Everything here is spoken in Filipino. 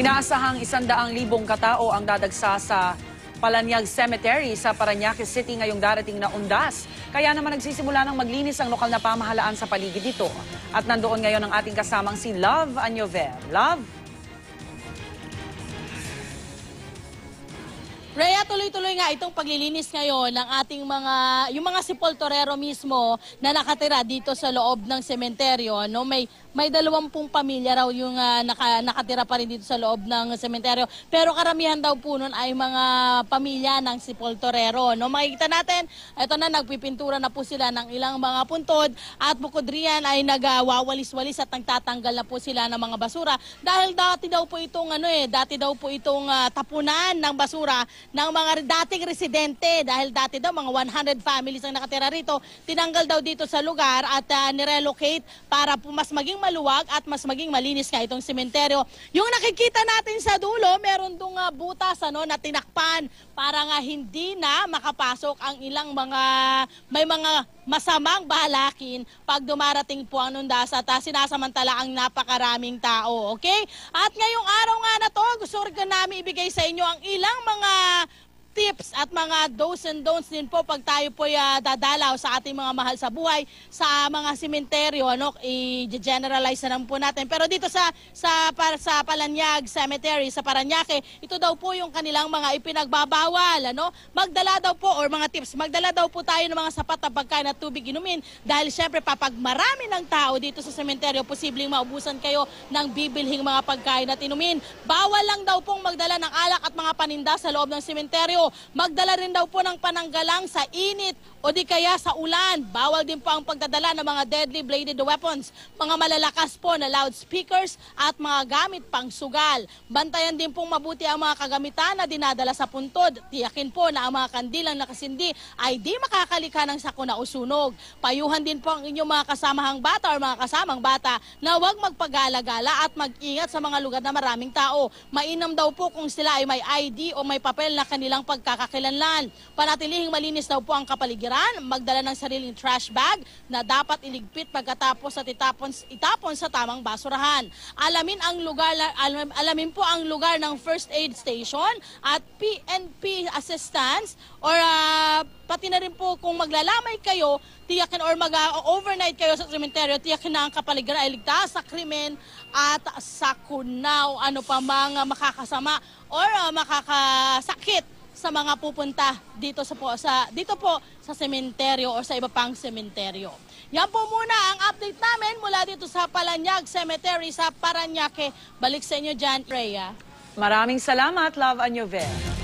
Inaasahang 100,000 katao ang dadagsa sa Palanyag Cemetery sa Parañaque City ngayong darating na undas. Kaya naman nagsisimula ng maglinis ang lokal na pamahalaan sa paligid dito. At nandoon ngayon ang ating kasamang si Love Anyover. Love? Rhea, tuloy-tuloy nga itong paglilinis ngayon ng ating yung mga sepulturero mismo na nakatira dito sa loob ng sementeryo. No? May 20 pamilya raw yung nakatira pa rin dito sa loob ng sementeryo. Pero karamihan daw po nun ay mga pamilya ng sepulturero. No? Makikita natin, ito na, nagpipintura na po sila ng ilang mga puntod at bukod riyan ay nagwawalis-walis at nagtatanggal na po sila ng mga basura. Dahil dati daw po itong tapunan ng basura ng mga dating residente, dahil dati daw mga 100 families ang nakatira rito, tinanggal daw dito sa lugar at nirelocate para po mas maging maluwag at mas maging malinis nga itong sementeryo. Yung nakikita natin sa dulo, meron dong butas na tinakpan para nga hindi na makapasok ang ilang may mga masamang balakin pag dumarating po ang undas at sinasamantala ang napakaraming tao. Okay? At ngayong araw nga na to, gusto rin namin ibigay sa inyo ang ilang mga tips at mga do's and don'ts din po pag tayo po dadalaw sa ating mga mahal sa buhay sa mga sementeryo. I-generalize na lang po natin. Pero dito sa Palanyag Cemetery sa Parañaque, ito daw po yung kanilang mga ipinagbabawal. Magdala daw po, or mga tips, magdala daw po tayo ng mga sapat na pagkain at tubig inumin dahil syempre pag marami ng tao dito sa sementeryo, posibleng maubusan kayo ng bibilhing mga pagkain at inumin. Bawal lang daw pong magdala ng alak at mga paninda sa loob ng sementeryo. Magdala rin daw po ng pananggalang sa init o di kaya sa ulan. Bawal din po ang pagdadala ng mga deadly bladed weapons, mga malalakas po na loudspeakers at mga gamit pang sugal. Bantayan din pong mabuti ang mga kagamitan na dinadala sa puntod. Tiyakin po na ang mga kandilang nakasindi ay di makakalikha ng sakuna o sunog. Payuhan din po ang inyong mga kasamahang bata o mga kasamang bata na huwag magpagala-gala at mag-ingat sa mga lugar na maraming tao. Mainam daw po kung sila ay may ID o may papel na kanilang pagkakakilanlan. Panatilihing malinis daw po ang kapaligiran, magdala ng sariling trash bag na dapat iligpit pagkatapos at itapon sa tamang basurahan. Alamin po ang lugar ng first aid station at PNP assistance or pati na rin po kung maglalamay kayo, tiyakin or mag-overnight kayo sa sementeryo, tiyakin na ang kapaligiran ay ligtas sa krimen at sa kunaw, ano pa mga makakasama or makakasakit sa mga pupunta dito po sa sementeryo o sa iba pang sementeryo. Yan po muna ang update namin mula dito sa Palanyag Cemetery sa Parañaque. Balik sa inyo dyan, Rhea. Maraming salamat, Love Anyover.